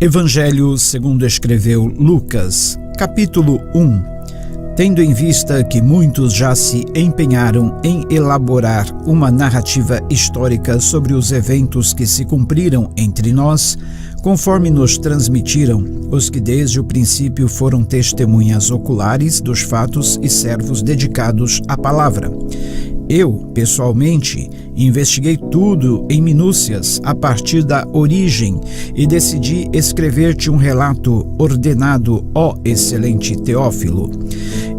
Evangelho segundo escreveu Lucas, capítulo 1. Tendo em vista que muitos já se empenharam em elaborar uma narrativa histórica sobre os eventos que se cumpriram entre nós, conforme nos transmitiram os que desde o princípio foram testemunhas oculares dos fatos e servos dedicados à palavra. Eu, pessoalmente, investiguei tudo em minúcias a partir da origem e decidi escrever-te um relato ordenado, ó excelente Teófilo.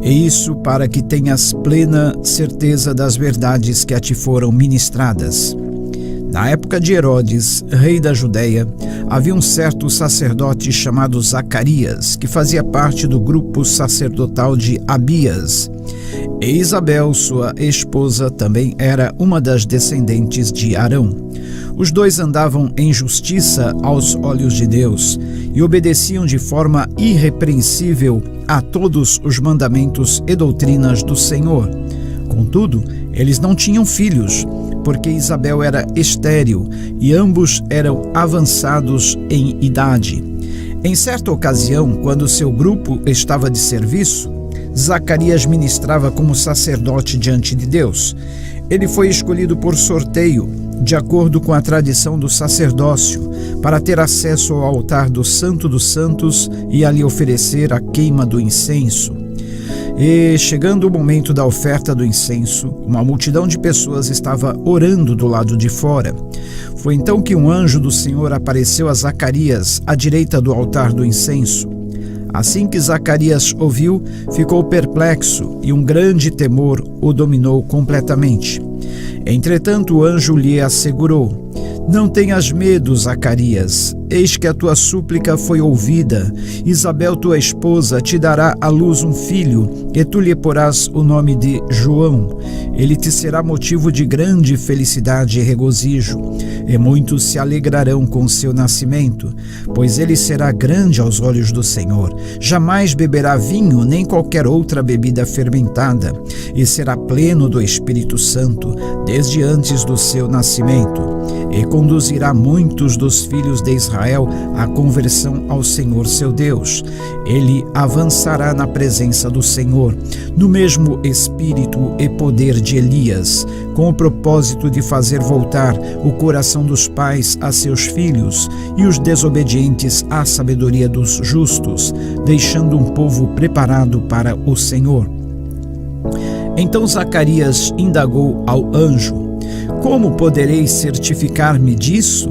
E isso para que tenhas plena certeza das verdades que a ti foram ministradas. Na época de Herodes, rei da Judéia, havia um certo sacerdote chamado Zacarias, que fazia parte do grupo sacerdotal de Abias. E Isabel, sua esposa, também era uma das descendentes de Arão. Os dois andavam em justiça aos olhos de Deus e obedeciam de forma irrepreensível a todos os mandamentos e doutrinas do Senhor. Contudo, eles não tinham filhos, porque Isabel era estéril e ambos eram avançados em idade. Em certa ocasião, quando seu grupo estava de serviço, Zacarias ministrava como sacerdote diante de Deus. Ele foi escolhido por sorteio, de acordo com a tradição do sacerdócio, para ter acesso ao altar do Santo dos Santos e ali oferecer a queima do incenso. E, chegando o momento da oferta do incenso, uma multidão de pessoas estava orando do lado de fora. Foi então que um anjo do Senhor apareceu a Zacarias à direita do altar do incenso. Assim que Zacarias ouviu, ficou perplexo e um grande temor o dominou completamente. Entretanto, o anjo lhe assegurou: "Não tenhas medo, Zacarias, eis que a tua súplica foi ouvida. Isabel, tua esposa, te dará à luz um filho, e tu lhe porás o nome de João. Ele te será motivo de grande felicidade e regozijo, e muitos se alegrarão com seu nascimento, pois ele será grande aos olhos do Senhor. Jamais beberá vinho nem qualquer outra bebida fermentada, e será pleno do Espírito Santo, desde antes do seu nascimento, e conduzirá muitos dos filhos de Israel à conversão ao Senhor seu Deus. Ele avançará na presença do Senhor, no mesmo espírito e poder de Elias, com o propósito de fazer voltar o coração dos pais a seus filhos e os desobedientes à sabedoria dos justos, deixando um povo preparado para o Senhor." Então Zacarias indagou ao anjo: "Como poderei certificar-me disso?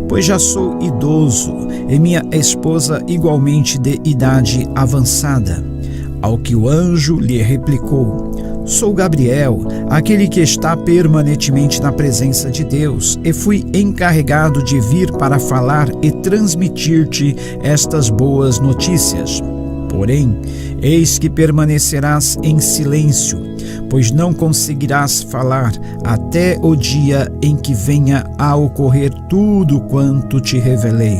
Pois já sou idoso e minha esposa igualmente de idade avançada." Ao que o anjo lhe replicou: "Sou Gabriel, aquele que está permanentemente na presença de Deus, e fui encarregado de vir para falar e transmitir-te estas boas notícias. Porém, eis que permanecerás em silêncio, pois não conseguirás falar até o dia em que venha a ocorrer tudo quanto te revelei,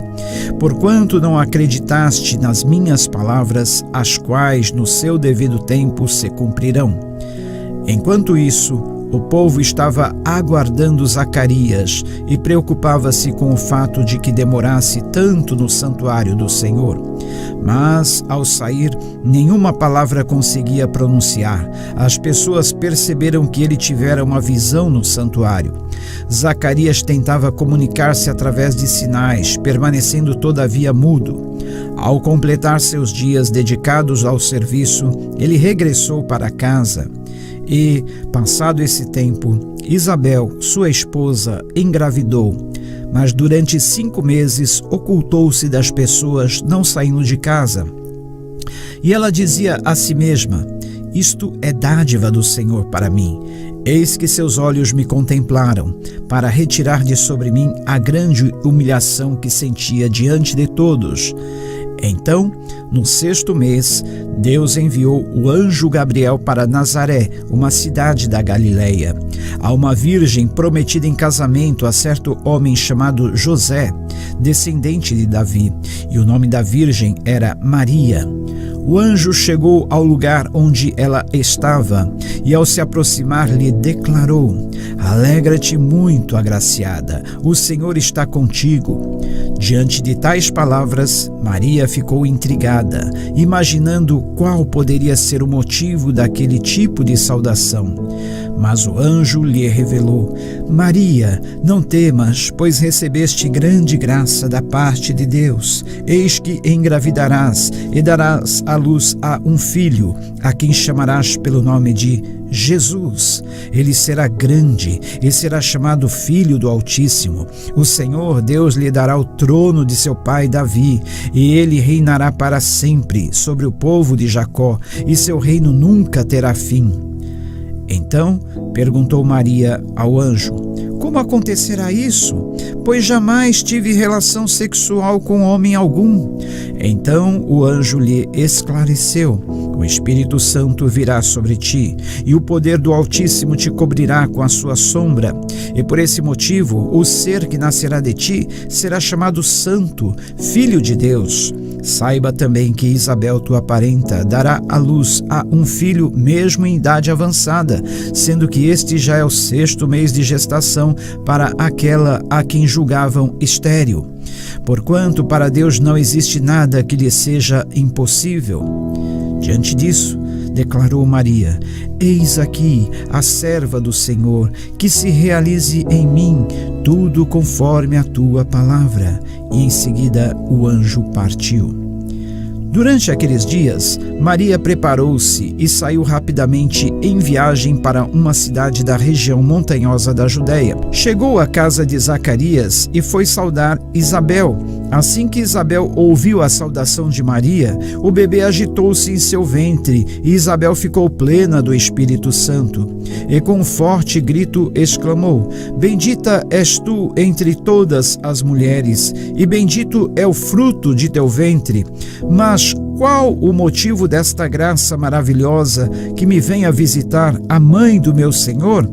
porquanto não acreditaste nas minhas palavras, as quais no seu devido tempo se cumprirão." Enquanto isso, o povo estava aguardando Zacarias e preocupava-se com o fato de que demorasse tanto no santuário do Senhor. Mas, ao sair, nenhuma palavra conseguia pronunciar. As pessoas perceberam que ele tivera uma visão no santuário. Zacarias tentava comunicar-se através de sinais, permanecendo todavia mudo. Ao completar seus dias dedicados ao serviço, ele regressou para casa. E, passado esse tempo, Isabel, sua esposa, engravidou, mas durante 5 meses ocultou-se das pessoas, não saindo de casa. E ela dizia a si mesma: "Isto é dádiva do Senhor para mim. Eis que seus olhos me contemplaram, para retirar de sobre mim a grande humilhação que sentia diante de todos." Então, no 6º mês, Deus enviou o anjo Gabriel para Nazaré, uma cidade da Galileia, a uma virgem prometida em casamento a certo homem chamado José, descendente de Davi, e o nome da virgem era Maria. O anjo chegou ao lugar onde ela estava e, ao se aproximar, lhe declarou: Alegra-te muito, agraciada, o Senhor está contigo. Diante de tais palavras, Maria ficou intrigada, imaginando qual poderia ser o motivo daquele tipo de saudação. Mas o anjo lhe revelou: Maria, não temas, pois recebeste grande graça da parte de Deus. Eis que engravidarás e darás à luz a um filho, a quem chamarás pelo nome de Jesus. Ele será grande e será chamado Filho do Altíssimo. O Senhor Deus lhe dará o trono de seu pai Davi, e ele reinará para sempre sobre o povo de Jacó, e seu reino nunca terá fim. Então perguntou Maria ao anjo: Como acontecerá isso? Pois jamais tive relação sexual com homem algum. Então o anjo lhe esclareceu: O Espírito Santo virá sobre ti, e o poder do Altíssimo te cobrirá com a sua sombra. E por esse motivo, o ser que nascerá de ti será chamado Santo, Filho de Deus. Saiba também que Isabel, tua parenta, dará à luz a um filho mesmo em idade avançada, sendo que este já é o 6º mês de gestação para aquela a quem julgavam estéril. Porquanto para Deus não existe nada que lhe seja impossível. Diante disso, declarou Maria: Eis aqui a serva do Senhor, que se realize em mim tudo conforme a tua palavra. E em seguida o anjo partiu. Durante aqueles dias, Maria preparou-se e saiu rapidamente em viagem para uma cidade da região montanhosa da Judéia. Chegou à casa de Zacarias e foi saudar Isabel. Assim que Isabel ouviu a saudação de Maria, o bebê agitou-se em seu ventre e Isabel ficou plena do Espírito Santo. E com um forte grito exclamou: Bendita és tu entre todas as mulheres, e bendito é o fruto de teu ventre. Mas qual o motivo desta graça maravilhosa que me vem a visitar a mãe do meu Senhor?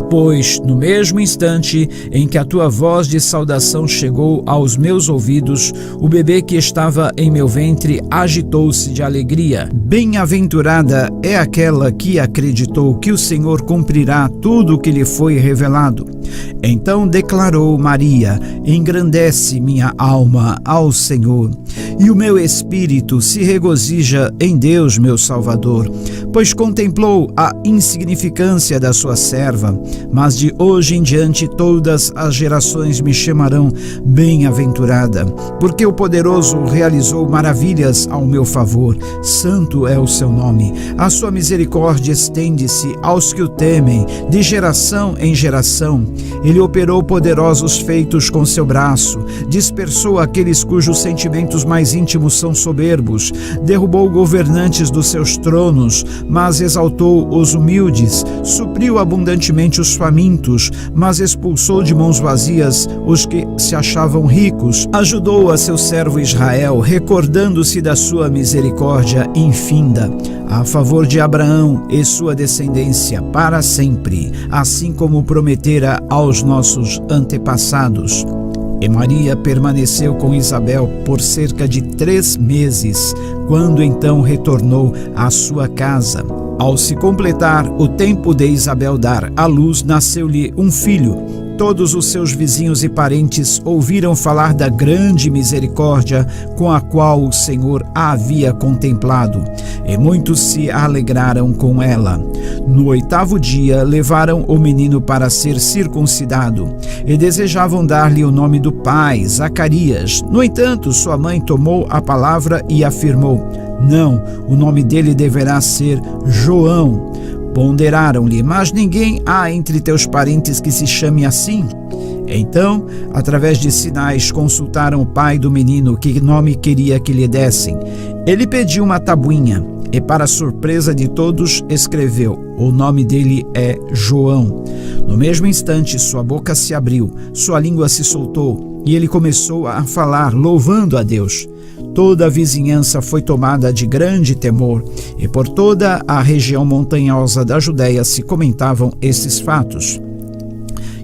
Pois, no mesmo instante em que a tua voz de saudação chegou aos meus ouvidos, o bebê que estava em meu ventre agitou-se de alegria. Bem-aventurada é aquela que acreditou que o Senhor cumprirá tudo o que lhe foi revelado. Então declarou Maria: Engrandece minha alma ao Senhor, e o meu espírito se regozija em Deus, meu Salvador, pois contemplou a insignificância da sua serva. Mas de hoje em diante todas as gerações me chamarão bem-aventurada, porque o Poderoso realizou maravilhas ao meu favor. Santo é o seu nome. A sua misericórdia estende-se aos que o temem, de geração em geração. Ele operou poderosos feitos com seu braço, dispersou aqueles cujos sentimentos mais íntimos são soberbos, derrubou governantes dos seus tronos, mas exaltou os humildes, supriu abundantemente os famintos, mas expulsou de mãos vazias os que se achavam ricos. Ajudou a seu servo Israel, recordando-se da sua misericórdia infinda, a favor de Abraão e sua descendência para sempre, assim como prometera aos nossos antepassados. E Maria permaneceu com Isabel por cerca de 3 meses, quando então retornou à sua casa. Ao se completar o tempo de Isabel dar à luz, nasceu-lhe um filho. Todos os seus vizinhos e parentes ouviram falar da grande misericórdia com a qual o Senhor a havia contemplado, e muitos se alegraram com ela. No 8º dia, levaram o menino para ser circuncidado, e desejavam dar-lhe o nome do pai, Zacarias. No entanto, sua mãe tomou a palavra e afirmou: Não, o nome dele deverá ser João. Ponderaram-lhe: Mas ninguém há entre teus parentes que se chame assim? Então, através de sinais, consultaram o pai do menino que nome queria que lhe dessem. Ele pediu uma tabuinha e, para surpresa de todos, escreveu: O nome dele é João. No mesmo instante, sua boca se abriu, sua língua se soltou e ele começou a falar, louvando a Deus. Toda a vizinhança foi tomada de grande temor, e por toda a região montanhosa da Judéia se comentavam esses fatos.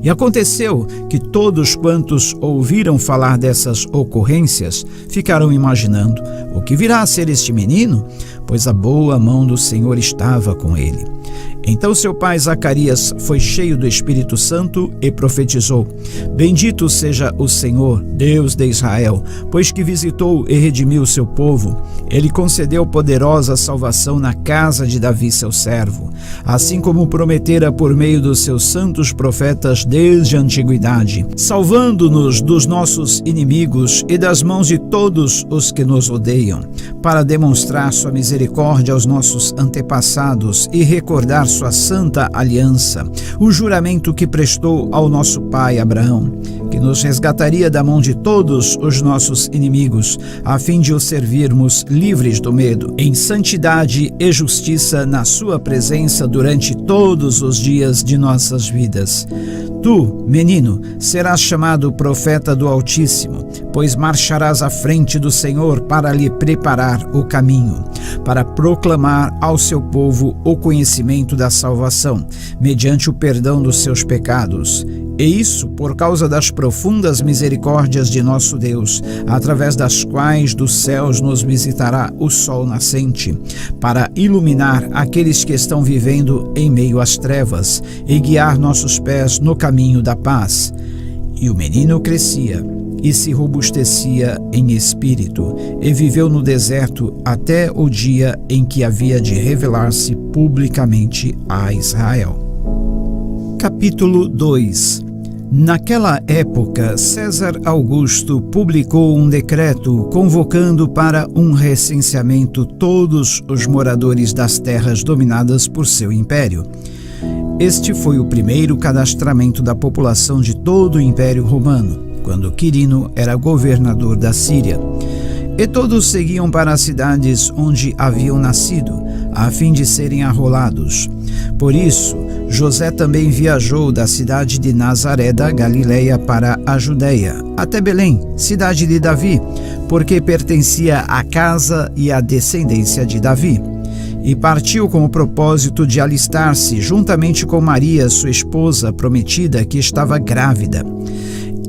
E aconteceu que todos quantos ouviram falar dessas ocorrências ficaram imaginando: o que virá a ser este menino? Pois a boa mão do Senhor estava com ele. Então seu pai Zacarias foi cheio do Espírito Santo e profetizou: Bendito seja o Senhor, Deus de Israel, pois que visitou e redimiu seu povo. Ele concedeu poderosa salvação na casa de Davi, seu servo, assim como prometera por meio dos seus santos profetas desde a antiguidade, salvando-nos dos nossos inimigos e das mãos de todos os que nos odeiam, para demonstrar sua misericórdia aos nossos antepassados e recordar sua santa aliança, o juramento que prestou ao nosso pai Abraão, que nos resgataria da mão de todos os nossos inimigos, a fim de os servirmos livres do medo, em santidade e justiça na sua presença durante todos os dias de nossas vidas. Tu, menino, serás chamado profeta do Altíssimo, pois marcharás à frente do Senhor para lhe preparar o caminho, para proclamar ao seu povo o conhecimento da salvação, mediante o perdão dos seus pecados. E isso por causa das profundas misericórdias de nosso Deus, através das quais dos céus nos visitará o sol nascente, para iluminar aqueles que estão vivendo em meio às trevas e guiar nossos pés no caminho da paz. E o menino crescia e se robustecia em espírito, e viveu no deserto até o dia em que havia de revelar-se publicamente a Israel. Capítulo 2. Naquela época, César Augusto publicou um decreto convocando para um recenseamento todos os moradores das terras dominadas por seu império. Este foi o primeiro cadastramento da população de todo o Império Romano, quando Quirino era governador da Síria. E todos seguiam para as cidades onde haviam nascido, a fim de serem arrolados. Por isso, José também viajou da cidade de Nazaré da Galileia para a Judeia, até Belém, cidade de Davi, porque pertencia à casa e à descendência de Davi. E partiu com o propósito de alistar-se juntamente com Maria, sua esposa prometida, que estava grávida.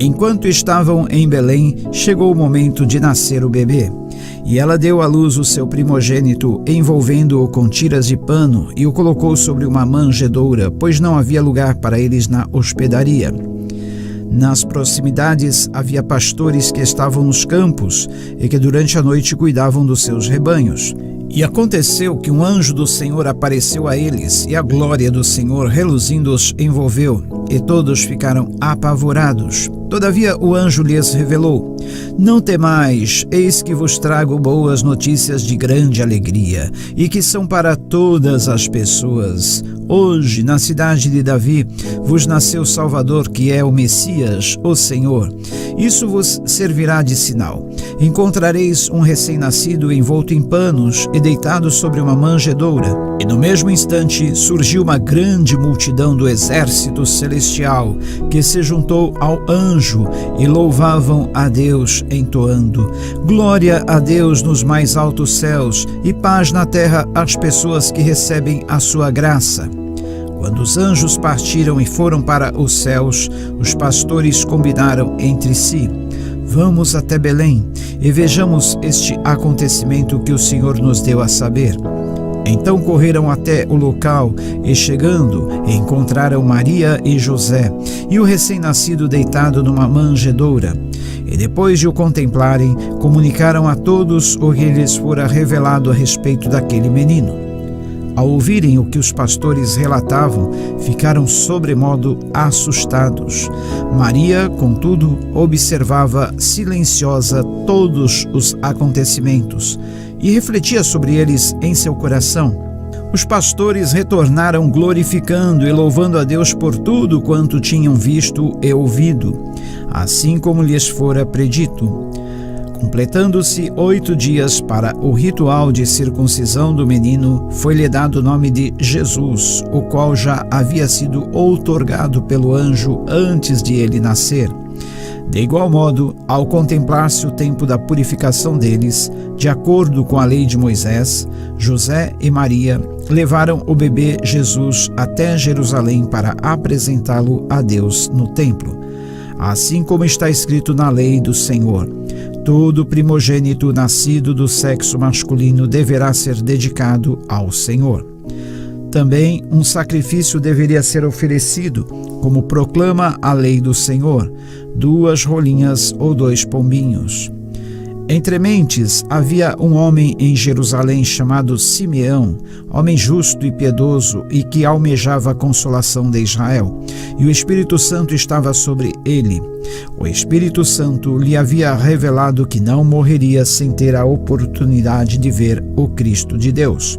Enquanto estavam em Belém, chegou o momento de nascer o bebê. E ela deu à luz o seu primogênito, envolvendo-o com tiras de pano, e o colocou sobre uma manjedoura, pois não havia lugar para eles na hospedaria. Nas proximidades havia pastores que estavam nos campos e que durante a noite cuidavam dos seus rebanhos. E aconteceu que um anjo do Senhor apareceu a eles, e a glória do Senhor reluzindo os envolveu, e todos ficaram apavorados. Todavia o anjo lhes revelou: Não temais, eis que vos trago boas notícias de grande alegria, e que são para todas as pessoas. Hoje, na cidade de Davi, vos nasceu Salvador, que é o Messias, o Senhor. Isso vos servirá de sinal. Encontrareis um recém-nascido envolto em panos e deitado sobre uma manjedoura. E no mesmo instante surgiu uma grande multidão do exército celestial, que se juntou ao anjo e louvavam a Deus, entoando: Glória a Deus nos mais altos céus e paz na terra às pessoas que recebem a sua graça. Quando os anjos partiram e foram para os céus, os pastores combinaram entre si: Vamos até Belém e vejamos este acontecimento que o Senhor nos deu a saber. Então correram até o local e, chegando, encontraram Maria e José e o recém-nascido deitado numa manjedoura. E depois de o contemplarem, comunicaram a todos o que lhes fora revelado a respeito daquele menino. Ao ouvirem o que os pastores relatavam, ficaram sobremodo assustados. Maria, contudo, observava silenciosa todos os acontecimentos e refletia sobre eles em seu coração. Os pastores retornaram glorificando e louvando a Deus por tudo quanto tinham visto e ouvido, assim como lhes fora predito. Completando-se 8 dias para o ritual de circuncisão do menino, foi-lhe dado o nome de Jesus, o qual já havia sido outorgado pelo anjo antes de ele nascer. De igual modo, ao contemplar-se o tempo da purificação deles, de acordo com a lei de Moisés, José e Maria levaram o bebê Jesus até Jerusalém para apresentá-lo a Deus no templo. Assim como está escrito na lei do Senhor: todo primogênito nascido do sexo masculino deverá ser dedicado ao Senhor. Também um sacrifício deveria ser oferecido, como proclama a lei do Senhor: 2 rolinhas ou 2 pombinhos. Entre mentes, havia um homem em Jerusalém chamado Simeão, homem justo e piedoso e que almejava a consolação de Israel, e o Espírito Santo estava sobre ele. O Espírito Santo lhe havia revelado que não morreria sem ter a oportunidade de ver o Cristo de Deus.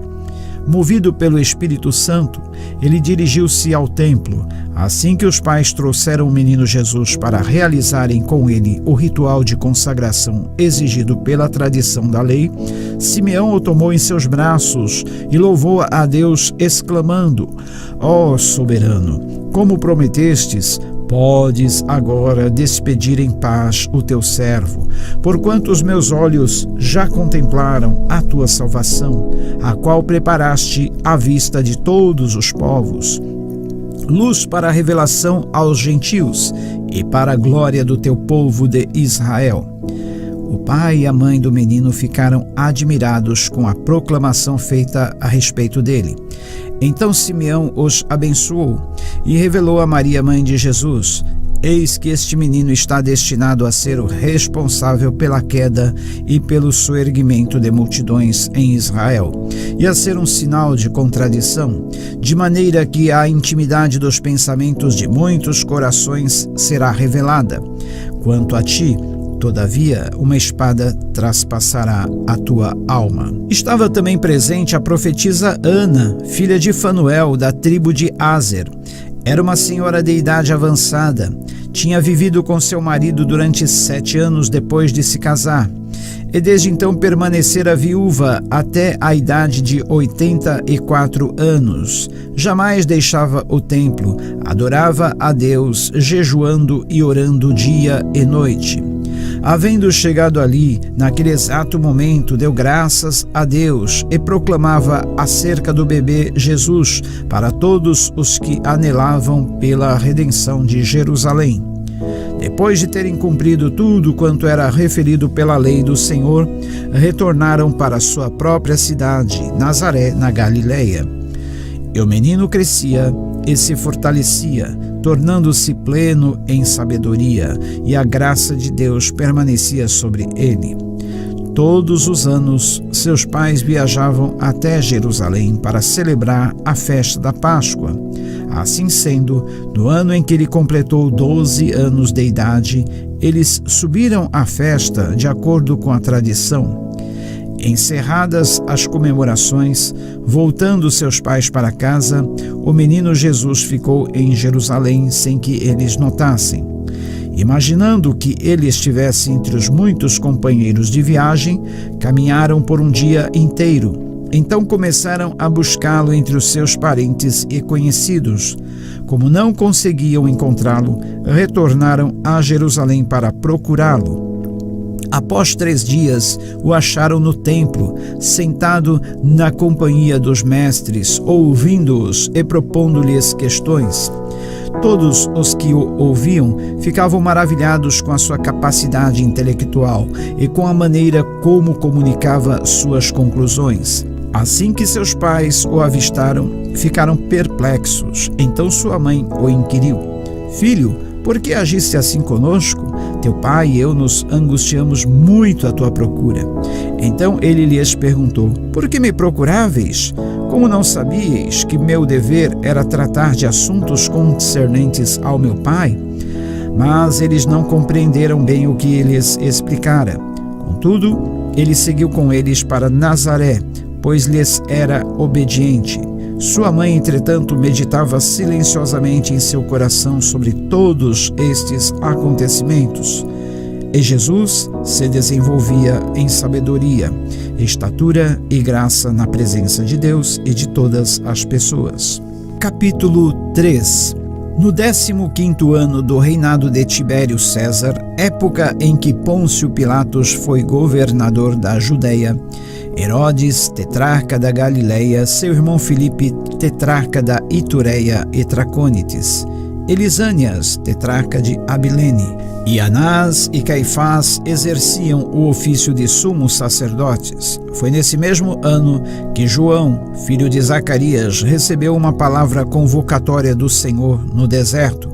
Movido pelo Espírito Santo, ele dirigiu-se ao templo. Assim que os pais trouxeram o menino Jesus para realizarem com ele o ritual de consagração exigido pela tradição da lei, Simeão o tomou em seus braços e louvou a Deus, exclamando: ó soberano, como prometestes, podes agora despedir em paz o teu servo, porquanto os meus olhos já contemplaram a tua salvação, a qual preparaste à vista de todos os povos, luz para a revelação aos gentios e para a glória do teu povo de Israel. O pai e a mãe do menino ficaram admirados com a proclamação feita a respeito dele. Então Simeão os abençoou e revelou a Maria, mãe de Jesus: eis que este menino está destinado a ser o responsável pela queda e pelo soerguimento de multidões em Israel, e a ser um sinal de contradição, de maneira que a intimidade dos pensamentos de muitos corações será revelada. Quanto a ti, todavia, uma espada traspassará a tua alma. Estava também presente a profetisa Ana, filha de Fanuel, da tribo de Aser. Era uma senhora de idade avançada. Tinha vivido com seu marido durante 7 anos depois de se casar, e desde então permanecera viúva até a idade de 84 anos. Jamais deixava o templo, adorava a Deus, jejuando e orando dia e noite. Havendo chegado ali, naquele exato momento, deu graças a Deus e proclamava acerca do bebê Jesus para todos os que anelavam pela redenção de Jerusalém. Depois de terem cumprido tudo quanto era referido pela lei do Senhor, retornaram para sua própria cidade, Nazaré, na Galileia. E o menino crescia e se fortalecia, tornando-se pleno em sabedoria, e a graça de Deus permanecia sobre ele. Todos os anos, seus pais viajavam até Jerusalém para celebrar a festa da Páscoa. Assim sendo, no ano em que ele completou 12 anos de idade, eles subiram à festa de acordo com a tradição. Encerradas as comemorações, voltando seus pais para casa, o menino Jesus ficou em Jerusalém sem que eles notassem. Imaginando que ele estivesse entre os muitos companheiros de viagem, caminharam por um dia inteiro. Então começaram a buscá-lo entre os seus parentes e conhecidos. Como não conseguiam encontrá-lo, retornaram a Jerusalém para procurá-lo. Após 3 dias, o acharam no templo, sentado na companhia dos mestres, ouvindo-os e propondo-lhes questões. Todos os que o ouviam ficavam maravilhados com a sua capacidade intelectual e com a maneira como comunicava suas conclusões. Assim que seus pais o avistaram, ficaram perplexos. Então sua mãe o inquiriu: filho, por que agiste assim conosco? Teu pai e eu nos angustiamos muito à tua procura. Então ele lhes perguntou: por que me procuráveis? Como não sabíeis que meu dever era tratar de assuntos concernentes ao meu pai? Mas eles não compreenderam bem o que lhes explicara. Contudo, ele seguiu com eles para Nazaré, pois lhes era obediente. Sua mãe, entretanto, meditava silenciosamente em seu coração sobre todos estes acontecimentos. E Jesus se desenvolvia em sabedoria, estatura e graça na presença de Deus e de todas as pessoas. Capítulo 3. No 15º ano do reinado de Tibério César, época em que Pôncio Pilatos foi governador da Judeia, Herodes, tetrarca da Galileia, seu irmão Filipe, tetrarca da Itureia e Tracônites, Elisânias, tetrarca de Abilene, e Anás e Caifás exerciam o ofício de sumos sacerdotes. Foi nesse mesmo ano que João, filho de Zacarias, recebeu uma palavra convocatória do Senhor no deserto.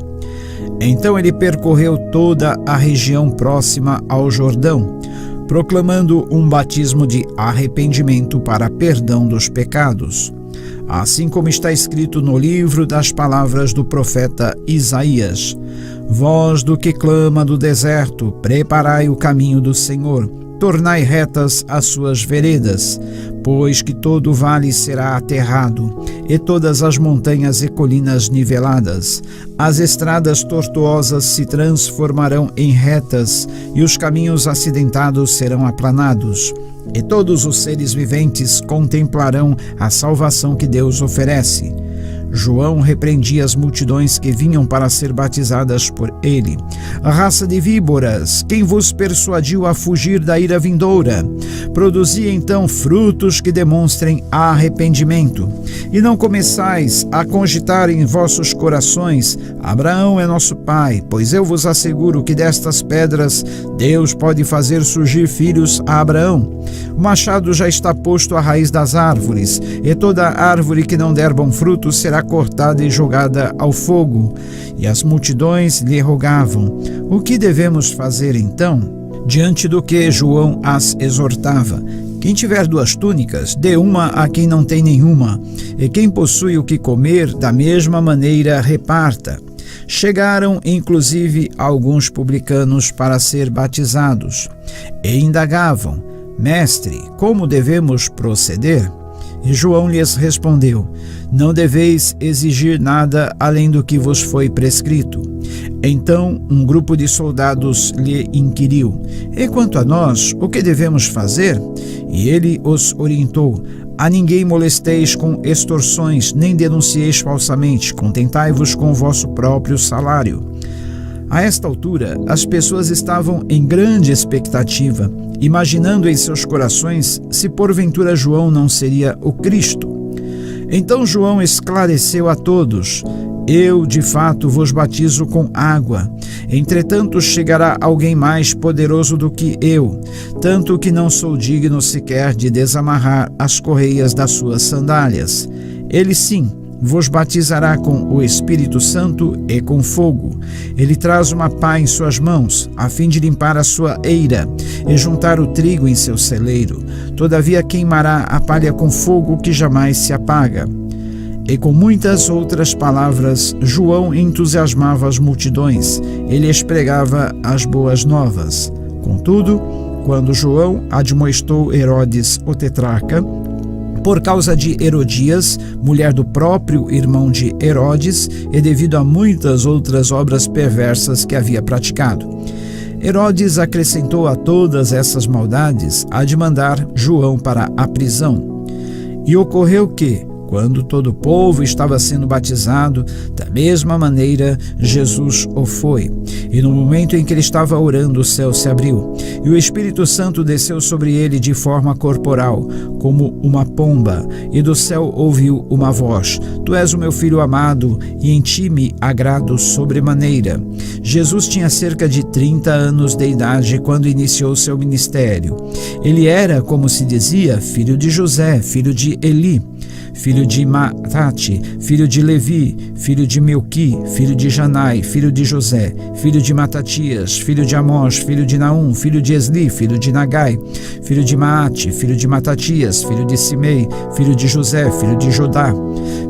Então ele percorreu toda a região próxima ao Jordão, proclamando um batismo de arrependimento para perdão dos pecados, assim como está escrito no livro das palavras do profeta Isaías: voz do que clama do deserto, preparai o caminho do Senhor, tornai retas as suas veredas, pois que todo vale será aterrado, e todas as montanhas e colinas niveladas. As estradas tortuosas se transformarão em retas, e os caminhos acidentados serão aplanados. E todos os seres viventes contemplarão a salvação que Deus oferece. João repreendia as multidões que vinham para ser batizadas por ele. A raça de víboras, quem vos persuadiu a fugir da ira vindoura? Produzi então frutos que demonstrem arrependimento. E não começais a cogitar em vossos corações: Abraão é nosso pai, pois eu vos asseguro que destas pedras Deus pode fazer surgir filhos a Abraão. O machado já está posto à raiz das árvores, e toda árvore que não der bom fruto será cortada e jogada ao fogo. E as multidões lhe rogavam: o que devemos fazer então? Diante do que João as exortava: quem tiver 2 túnicas, dê uma a quem não tem nenhuma, e quem possui o que comer, da mesma maneira reparta. Chegaram inclusive alguns publicanos para ser batizados, e indagavam: Mestre, como devemos proceder? E João lhes respondeu: não deveis exigir nada além do que vos foi prescrito. Então um grupo de soldados lhe inquiriu: e quanto a nós, o que devemos fazer? E ele os orientou: a ninguém molesteis com extorsões, nem denuncieis falsamente, contentai-vos com o vosso próprio salário. A esta altura, as pessoas estavam em grande expectativa, imaginando em seus corações se porventura João não seria o Cristo. Então João esclareceu a todos: eu, de fato, vos batizo com água. Entretanto, chegará alguém mais poderoso do que eu, tanto que não sou digno sequer de desamarrar as correias das suas sandálias. Ele sim vos batizará com o Espírito Santo e com fogo. Ele traz uma pá em suas mãos, a fim de limpar a sua eira e juntar o trigo em seu celeiro. Todavia queimará a palha com fogo que jamais se apaga. E com muitas outras palavras, João entusiasmava as multidões. Ele expregava as boas novas. Contudo, quando João admoestou Herodes, o tetrarca, por causa de Herodias, mulher do próprio irmão de Herodes, e devido a muitas outras obras perversas que havia praticado, Herodes acrescentou a todas essas maldades a de mandar João para a prisão. E ocorreu que, quando todo o povo estava sendo batizado, da mesma maneira Jesus o foi. E no momento em que ele estava orando, o céu se abriu, e o Espírito Santo desceu sobre ele de forma corporal, como uma pomba, e do céu ouviu uma voz: Tu és o meu filho amado, e em ti me agrado sobremaneira. Jesus tinha cerca de 30 anos de idade quando iniciou seu ministério. Ele era, como se dizia, filho de José, filho de Eli, filho de Matate, filho de Levi, filho de Melqui, filho de Janai, filho de José, filho de Matatias, filho de Amós, filho de Naum, filho de Esli, filho de Nagai, filho de Maate, filho de Matatias, filho de Simei, filho de José, filho de Jodá,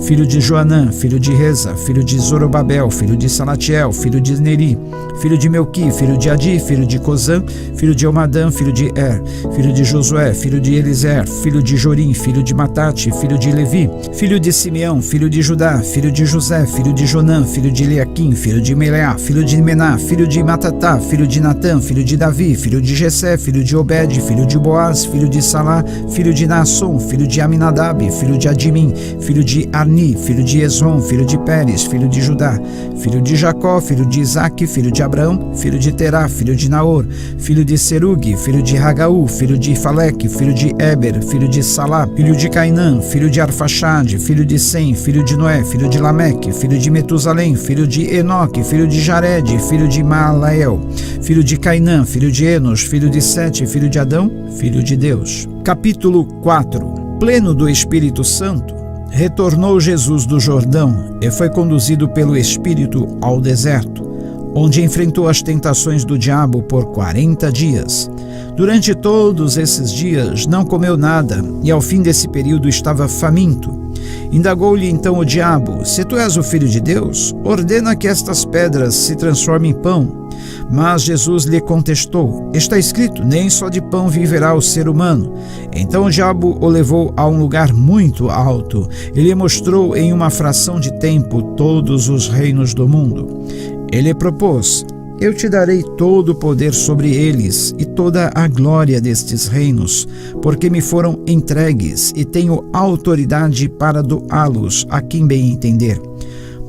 filho de Joanã, filho de Reza, filho de Zorobabel, filho de Salatiel, filho de Neri, filho de Melqui, filho de Adi, filho de Cozã, filho de Elmadã, filho de Er, filho de Josué, filho de Eliser, filho de Jorim, filho de Matate, filho de Levi, filho de Simeão, filho de Judá, filho de José, filho de Jonã, filho de Eliaquim, filho de Meleá, filho de Mená, filho de Matatá, filho de Natã, filho de Davi, filho de Jessé, filho de Obed, filho de Boaz, filho de Salá, filho de Naasson, filho de Aminadab, filho de Adimim, filho de Arni, filho de Esrom, filho de Pérez, filho de Judá, filho de Jacó, filho de Isaque, filho de Abrão, filho de Terá, filho de Naor, filho de Serugue, filho de Ragaú, filho de Faleque, filho de Eber, filho de Salá, filho de Cainã, filho de Arfaxade, filho de Sem, filho de Noé, filho de Lameque, filho de Metusalém, filho de Enoque, filho de Jared, filho de Malael, filho de Cainã, filho de Enos, filho de Sete, filho de Adão, filho de Deus. Capítulo 4. Pleno do Espírito Santo, retornou Jesus do Jordão e foi conduzido pelo Espírito ao deserto, onde enfrentou as tentações do diabo por 40 dias. Durante todos esses dias não comeu nada e ao fim desse período estava faminto. Indagou-lhe então o diabo: se tu és o Filho de Deus, ordena que estas pedras se transformem em pão. Mas Jesus lhe contestou: está escrito, nem só de pão viverá o ser humano. Então o diabo o levou a um lugar muito alto e lhe mostrou em uma fração de tempo todos os reinos do mundo. Ele propôs: eu te darei todo o poder sobre eles e toda a glória destes reinos, porque me foram entregues e tenho autoridade para doá-los a quem bem entender.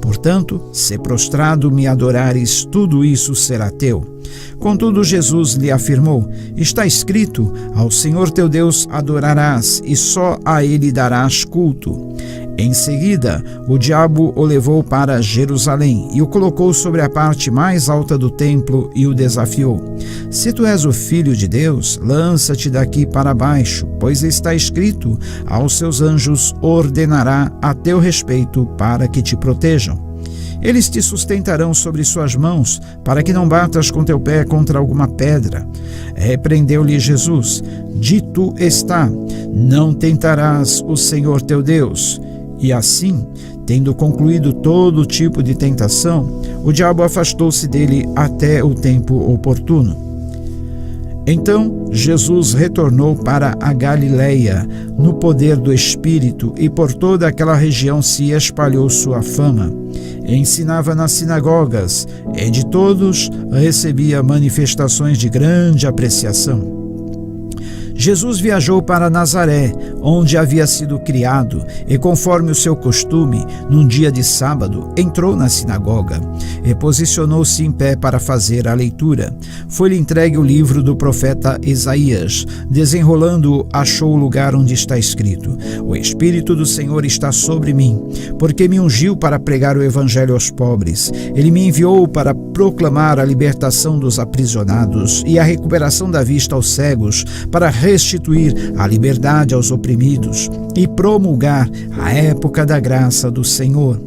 Portanto, se prostrado me adorares, tudo isso será teu. Contudo, Jesus lhe afirmou: está escrito, ao Senhor teu Deus adorarás e só a ele darás culto. Em seguida, o diabo o levou para Jerusalém e o colocou sobre a parte mais alta do templo e o desafiou: se tu és o Filho de Deus, lança-te daqui para baixo, pois está escrito, aos seus anjos ordenará a teu respeito para que te protejam. Eles te sustentarão sobre suas mãos, para que não batas com teu pé contra alguma pedra. Repreendeu-lhe Jesus: dito está, não tentarás o Senhor teu Deus. E assim, tendo concluído todo tipo de tentação, o diabo afastou-se dele até o tempo oportuno. Então Jesus retornou para a Galileia, no poder do Espírito, e por toda aquela região se espalhou sua fama. Ensinava nas sinagogas, e de todos recebia manifestações de grande apreciação. Jesus viajou para Nazaré, onde havia sido criado, e conforme o seu costume, num dia de sábado, entrou na sinagoga e posicionou-se em pé para fazer a leitura. Foi-lhe entregue o livro do profeta Isaías. Desenrolando-o, achou o lugar onde está escrito: o Espírito do Senhor está sobre mim, porque me ungiu para pregar o evangelho aos pobres. Ele me enviou para proclamar a libertação dos aprisionados e a recuperação da vista aos cegos, para restituir a liberdade aos oprimidos e promulgar a época da graça do Senhor.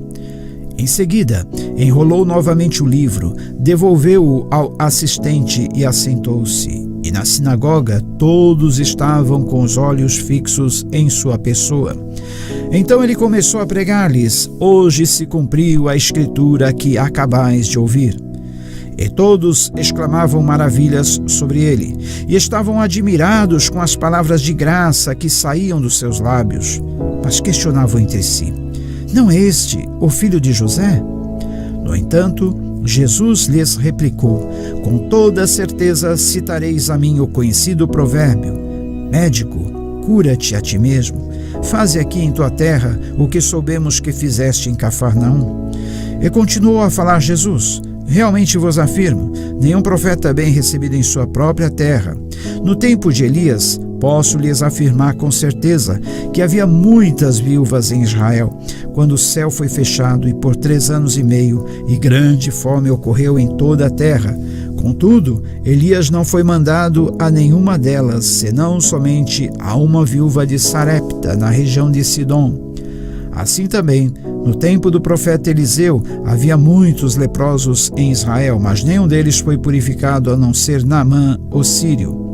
Em seguida, enrolou novamente o livro, devolveu-o ao assistente e assentou-se. E na sinagoga todos estavam com os olhos fixos em sua pessoa. Então ele começou a pregar-lhes: hoje se cumpriu a escritura que acabais de ouvir. E todos exclamavam maravilhas sobre ele, e estavam admirados com as palavras de graça que saíam dos seus lábios. Mas questionavam entre si: não é este o filho de José? No entanto, Jesus lhes replicou: com toda certeza citareis a mim o conhecido provérbio: médico, cura-te a ti mesmo. Faze aqui em tua terra o que soubemos que fizeste em Cafarnaum. E continuou a falar Jesus: realmente vos afirmo, nenhum profeta é bem recebido em sua própria terra. No tempo de Elias, posso lhes afirmar com certeza que havia muitas viúvas em Israel, quando o céu foi fechado e por 3 anos e meio, e grande fome ocorreu em toda a terra. Contudo, Elias não foi mandado a nenhuma delas, senão somente a uma viúva de Sarepta, na região de Sidom. Assim também, no tempo do profeta Eliseu, havia muitos leprosos em Israel, mas nenhum deles foi purificado, a não ser Naamã, o sírio.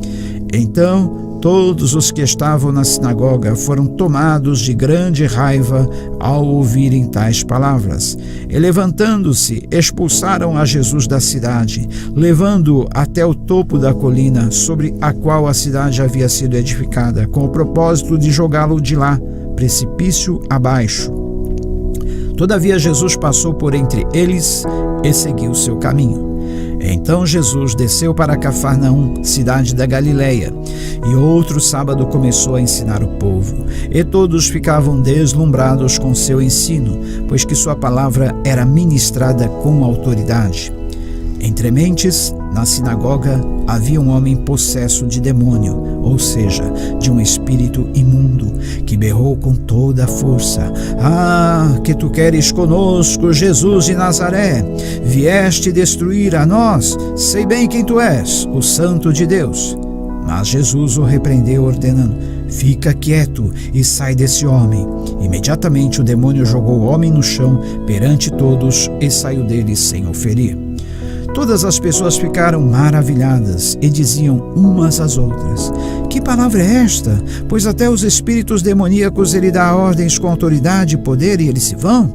Então, todos os que estavam na sinagoga foram tomados de grande raiva ao ouvirem tais palavras. E levantando-se, expulsaram a Jesus da cidade, levando-o até o topo da colina sobre a qual a cidade havia sido edificada, com o propósito de jogá-lo de lá, precipício abaixo. Todavia Jesus passou por entre eles e seguiu seu caminho. Então Jesus desceu para Cafarnaum, cidade da Galileia, e outro sábado começou a ensinar o povo. E todos ficavam deslumbrados com seu ensino, pois que sua palavra era ministrada com autoridade. Entre mentes, na sinagoga, havia um homem possesso de demônio, ou seja, de um espírito imundo, que berrou com toda a força: "Ah, que tu queres conosco, Jesus de Nazaré? Vieste destruir a nós? Sei bem quem tu és, o Santo de Deus." Mas Jesus o repreendeu, ordenando: "Fica quieto e sai desse homem." Imediatamente o demônio jogou o homem no chão perante todos e saiu dele sem o ferir. Todas as pessoas ficaram maravilhadas e diziam umas às outras: "Que palavra é esta? Pois até os espíritos demoníacos ele dá ordens com autoridade e poder e eles se vão?"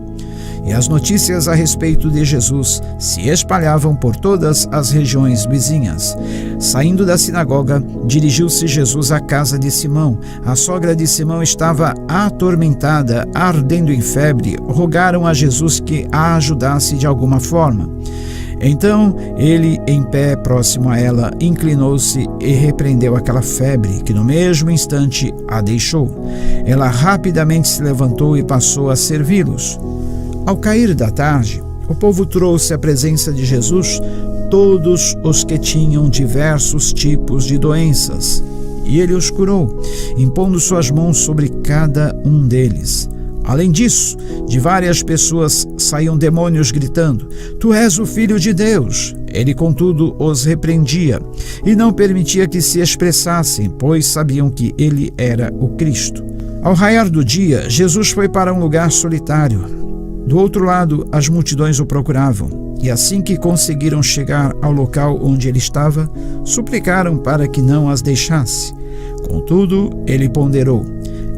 E as notícias a respeito de Jesus se espalhavam por todas as regiões vizinhas. Saindo da sinagoga, dirigiu-se Jesus à casa de Simão. A sogra de Simão estava atormentada, ardendo em febre. Rogaram a Jesus que a ajudasse de alguma forma. Então ele, em pé próximo a ela, inclinou-se e repreendeu aquela febre, que no mesmo instante a deixou. Ela rapidamente se levantou e passou a servi-los. Ao cair da tarde, o povo trouxe à presença de Jesus todos os que tinham diversos tipos de doenças, e ele os curou, impondo suas mãos sobre cada um deles. Além disso, de várias pessoas saíam demônios gritando: "Tu és o Filho de Deus." Ele, contudo, os repreendia e não permitia que se expressassem, pois sabiam que ele era o Cristo. Ao raiar do dia, Jesus foi para um lugar solitário. Do outro lado, as multidões o procuravam, e assim que conseguiram chegar ao local onde ele estava, suplicaram para que não as deixasse. Contudo, ele ponderou: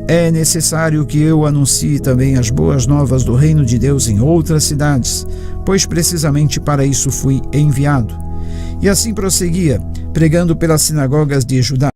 "É necessário que eu anuncie também as boas novas do reino de Deus em outras cidades, pois precisamente para isso fui enviado." E assim prosseguia, pregando pelas sinagogas de Judá.